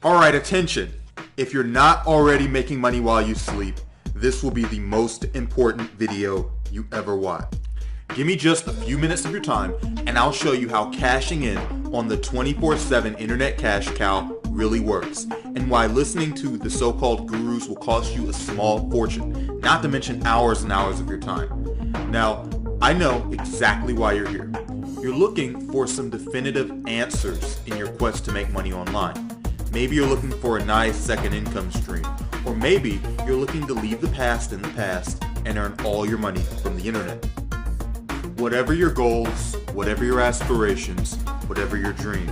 Alright, attention. If you're not already making money while you sleep, this will be the most important video you ever watch. Give me just a few minutes of your time and I'll show you how cashing in on the 24/7 internet cash cow really works, and why listening to the so-called gurus will cost you a small fortune, not to mention hours and hours of your time. Now, I know exactly why you're here. You're looking for some definitive answers in your quest to make money online. Maybe you're looking for a nice second income stream, or maybe you're looking to leave the past in the past and earn all your money from the internet. Whatever your goals, whatever your aspirations, whatever your dreams,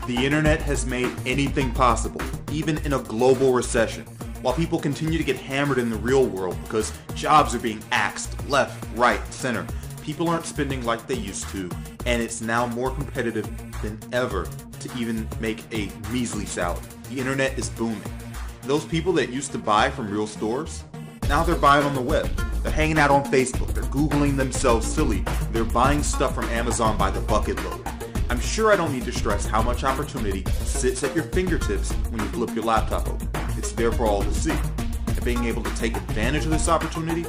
the internet has made anything possible, even in a global recession. While people continue to get hammered in the real world because jobs are being axed left, right, center, people aren't spending like they used to, and it's now more competitive than ever to even make a measly salary. The internet is booming. Those people that used to buy from real stores, now they're buying on the web. They're hanging out on Facebook. They're Googling themselves silly. They're buying stuff from Amazon by the bucket load. I'm sure I don't need to stress how much opportunity sits at your fingertips when you flip your laptop open. It's there for all to see. And being able to take advantage of this opportunity,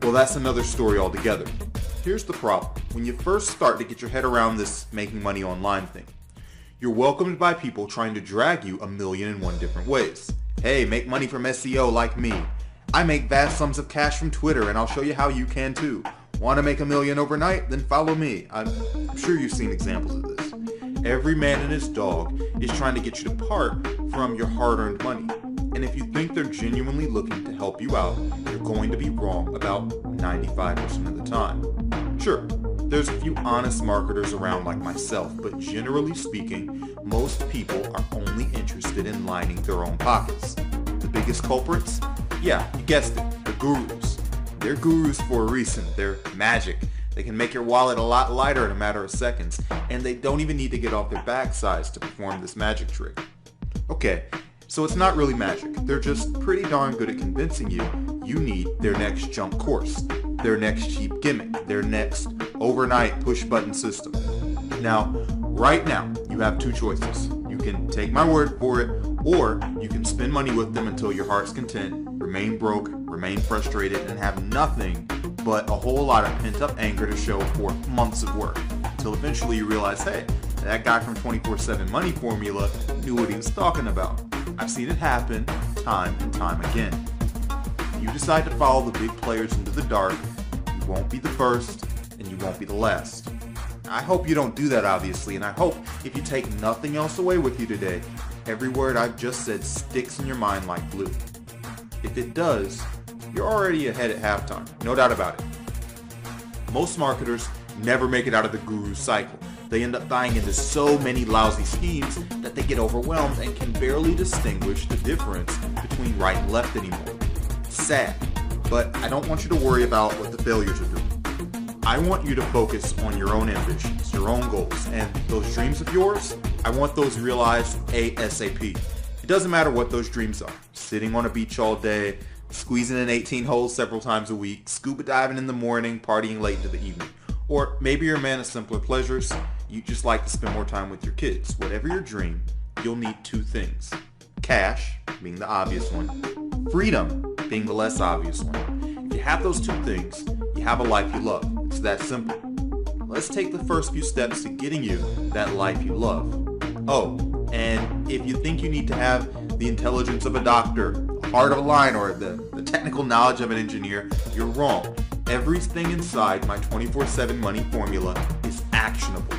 well, that's another story altogether. Here's the problem. When you first start to get your head around this making money online thing, you're welcomed by people trying to drag you 1,000,001 different ways. Hey, make money from SEO like me. I make vast sums of cash from Twitter and I'll show you how you can too. Want to make $1 million overnight? Then follow me. I'm sure you've seen examples of this. Every man and his dog is trying to get you to part from your hard-earned money. And if you think they're genuinely looking to help you out, you're going to be wrong about 95% of the time. Sure, there's a few honest marketers around like myself, but generally speaking, most people are only interested in lining their own pockets. The biggest culprits? Yeah, you guessed it, the gurus. They're gurus for a reason. They're magic. They can make your wallet a lot lighter in a matter of seconds, and they don't even need to get off their backsides to perform this magic trick. Okay, so it's not really magic. They're just pretty darn good at convincing you you need their next jump course, their next cheap gimmick, their next overnight push-button system. Now, right now, you have two choices. You can take my word for it, or you can spend money with them until your heart's content, remain broke, remain frustrated, and have nothing but a whole lot of pent-up anger to show for months of work, until eventually you realize, hey, that guy from 24/7 Money Formula knew what he was talking about. I've seen it happen time and time again. If you decide to follow the big players into the dark, you won't be the first, and you won't be the last. I hope you don't do that, obviously, and I hope if you take nothing else away with you today, every word I've just said sticks in your mind like glue. If it does, you're already ahead at halftime, no doubt about it. Most marketers never make it out of the guru cycle. They end up buying into so many lousy schemes that they get overwhelmed and can barely distinguish the difference between right and left anymore. Sad, but I don't want you to worry about what the failures are doing. I want you to focus on your own ambitions, your own goals, and those dreams of yours, I want those realized ASAP. It doesn't matter what those dreams are. Sitting on a beach all day, squeezing in 18 holes several times a week, scuba diving in the morning, partying late into the evening. Or maybe you're a man of simpler pleasures. You just like to spend more time with your kids. Whatever your dream, you'll need two things. Cash, being the obvious one. Freedom, being the less obvious one. If you have those two things, you have a life you love. It's that simple. Let's take the first few steps to getting you that life you love. Oh, and if you think you need to have the intelligence of a doctor, the heart of a lion, or the technical knowledge of an engineer, you're wrong. Everything inside my 24/7 Money Formula is actionable.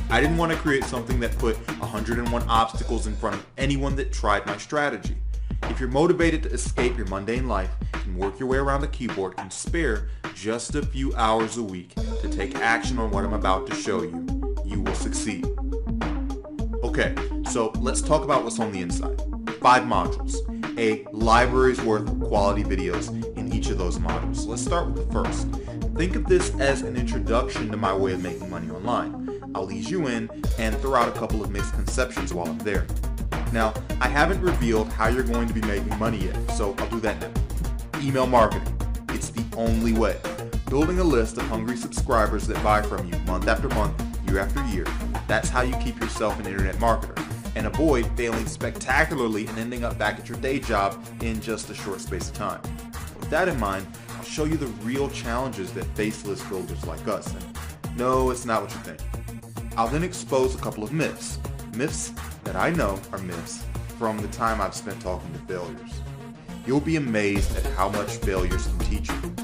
I didn't want to create something that put 101 obstacles in front of anyone that tried my strategy. If you're motivated to escape your mundane life and work your way around the keyboard and spare just a few hours a week to take action on what I'm about to show you, you will succeed. Okay, so let's talk about what's on the inside. 5 modules, a library's worth of quality videos in each of those modules. Let's start with the first. Think of this as an introduction to my way of making money online. I'll ease you in and throw out a couple of misconceptions while I'm there. Now, I haven't revealed how you're going to be making money yet, so I'll do that now. Email marketing. It's the only way. Building a list of hungry subscribers that buy from you month after month, year after year. That's how you keep yourself an internet marketer. and avoid failing spectacularly and ending up back at your day job in just a short space of time. With that in mind, I'll show you the real challenges that face list builders like us. And no, it's not what you think. I'll then expose a couple of myths. Myths that I know are myths from the time I've spent talking to failures. You'll be amazed at how much failures can teach you.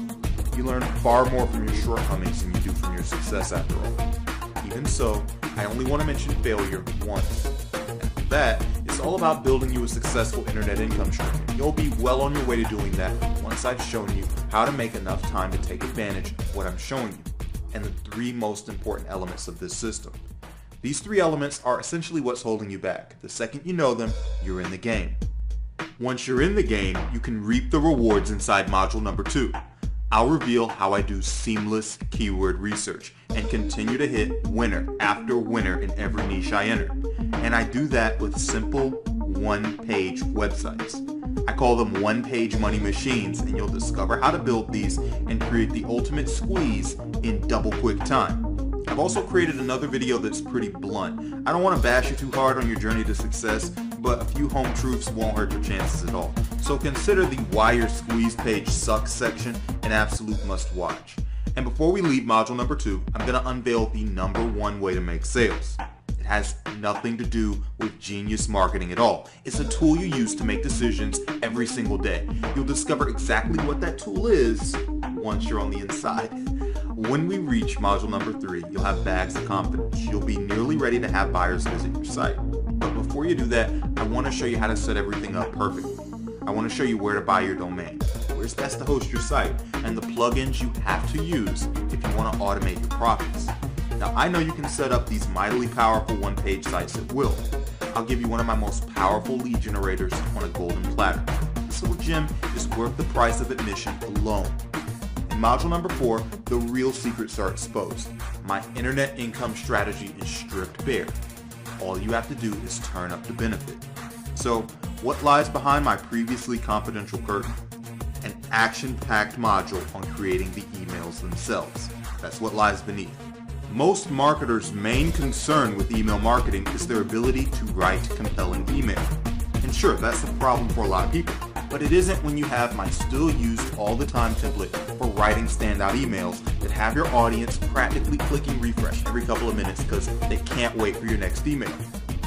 You learn far more from your shortcomings than you do from your success after all. Even so, I only want to mention failure once. After that, it's all about building you a successful internet income stream. You'll be well on your way to doing that once I've shown you how to make enough time to take advantage of what I'm showing you, and the 3 most important elements of this system. These 3 elements are essentially what's holding you back. The second you know them, you're in the game. Once you're in the game, you can reap the rewards inside module number 2. I'll reveal how I do seamless keyword research and continue to hit winner after winner in every niche I enter. And I do that with simple one-page websites. I call them one-page money machines, and you'll discover how to build these and create the ultimate squeeze in double quick time. I've also created another video that's pretty blunt. I don't want to bash you too hard on your journey to success, but a few home truths won't hurt your chances at all. So consider the why your squeeze page sucks section an absolute must watch. And before we leave module number 2, I'm going to unveil the number 1 way to make sales. It has nothing to do with genius marketing at all. It's a tool you use to make decisions every single day. You'll discover exactly what that tool is once you're on the inside. When we reach module number 3, you'll have bags of confidence. You'll be nearly ready to have buyers visit your site. But before you do that, I want to show you how to set everything up perfectly. I want to show you where to buy your domain, where it's best to host your site, and the plugins you have to use if you want to automate your profits. Now, I know you can set up these mightily powerful one-page sites at will. I'll give you one of my most powerful lead generators on a golden platter. This little gem is worth the price of admission alone. In module number 4, the real secrets are exposed. My internet income strategy is stripped bare. All you have to do is turn up the benefit. So, what lies behind my previously confidential curtain? An action-packed module on creating the emails themselves. That's what lies beneath. Most marketers' main concern with email marketing is their ability to write compelling email. And sure, that's a problem for a lot of people. But it isn't when you have my still used all the time template for writing standout emails that have your audience practically clicking refresh every couple of minutes because they can't wait for your next email.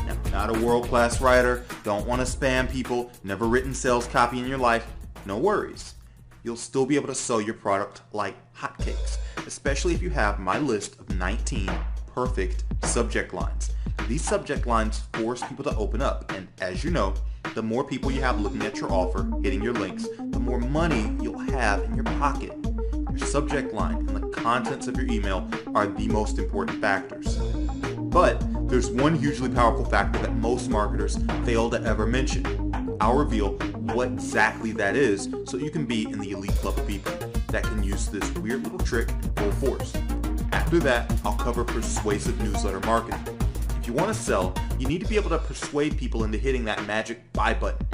Now, not a world-class writer, don't want to spam people, never written sales copy in your life, no worries. You'll still be able to sell your product like hotcakes, especially if you have my list of 19 perfect subject lines. These subject lines force people to open up, and as you know, the more people you have looking at your offer, hitting your links, the more money you'll have in your pocket. Your subject line and the contents of your email are the most important factors. But there's one hugely powerful factor that most marketers fail to ever mention. I'll reveal what exactly that is so you can be in the elite club of people that can use this weird little trick in full force. After that, I'll cover persuasive newsletter marketing. If you want to sell, you need to be able to persuade people into hitting that magic buy button.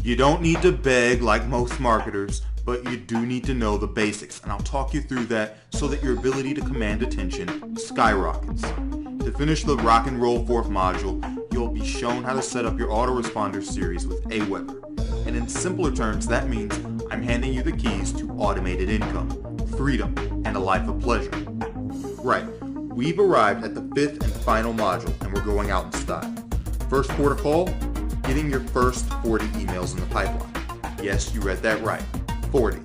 You don't need to beg like most marketers, but you do need to know the basics, and I'll talk you through that so that your ability to command attention skyrockets. To finish the rock and roll 4th module, you'll be shown how to set up your autoresponder series with Aweber. And in simpler terms, that means I'm handing you the keys to automated income, freedom, and a life of pleasure. Right. We've arrived at the 5th and final module, and we're going out in style. First port of call, getting your first 40 emails in the pipeline. Yes, you read that right, 40.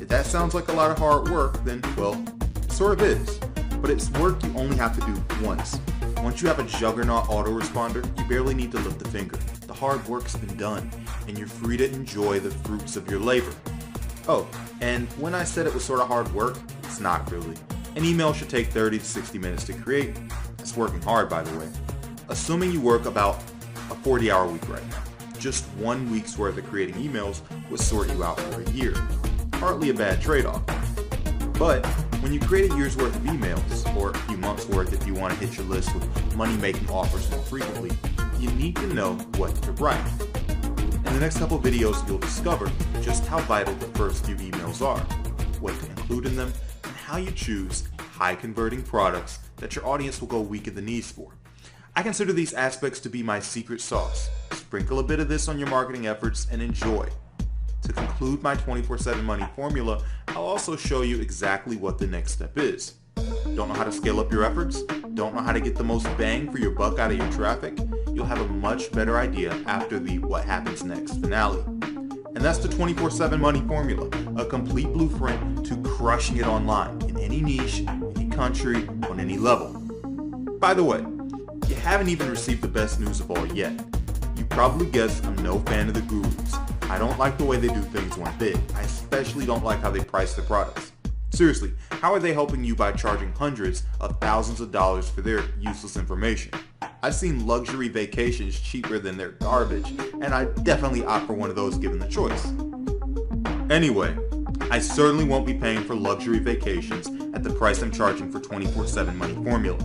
If that sounds like a lot of hard work, then, well, it sort of is. But it's work you only have to do once. Once you have a juggernaut autoresponder, you barely need to lift a finger. The hard work's been done, and you're free to enjoy the fruits of your labor. Oh, and when I said it was sort of hard work, it's not really. An email should take 30 to 60 minutes to create. It's working hard, by the way. Assuming you work about a 40-hour week right now, just 1 week's worth of creating emails would sort you out for a year. Hardly a bad trade-off. But when you create a year's worth of emails, or a few months worth if you want to hit your list with money-making offers more frequently, you need to know what to write. In the next couple of videos, you'll discover just how vital the first few emails are, what to include in them, and how you choose high-converting products that your audience will go weak at the knees for. I consider these aspects to be my secret sauce. Sprinkle a bit of this on your marketing efforts and enjoy. To conclude my 24/7 money formula, I'll also show you exactly what the next step is. Don't know how to scale up your efforts? Don't know how to get the most bang for your buck out of your traffic? You'll have a much better idea after the What Happens Next finale. And that's the 24/7 money formula, a complete blueprint to crushing it online in any niche, any country, on any level. By the way, you haven't even received the best news of all yet. You probably guessed I'm no fan of the gurus. I don't like the way they do things one bit. I especially don't like how they price their products. Seriously, how are they helping you by charging hundreds of thousands of dollars for their useless information? I've seen luxury vacations cheaper than their garbage, and I definitely opt for one of those given the choice. Anyway, I certainly won't be paying for luxury vacations at the price I'm charging for 24/7 money formula.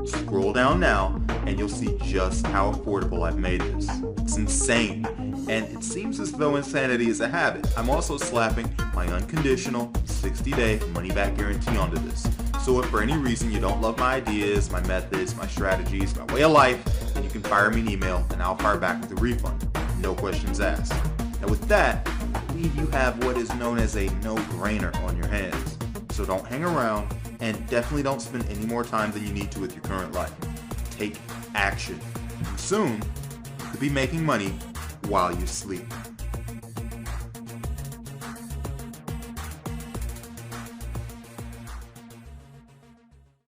Scroll down now and you'll see just how affordable I've made this. It's insane, and it seems as though insanity is a habit. I'm also slapping my unconditional 60-day money-back guarantee onto this. So if for any reason you don't love my ideas, my methods, my strategies, my way of life, then you can fire me an email and I'll fire back with a refund. No questions asked. Now with that, I believe you have what is known as a no-brainer on your hands. So don't hang around, and definitely don't spend any more time than you need to with your current life. Take action. Soon, you could be making money while you sleep.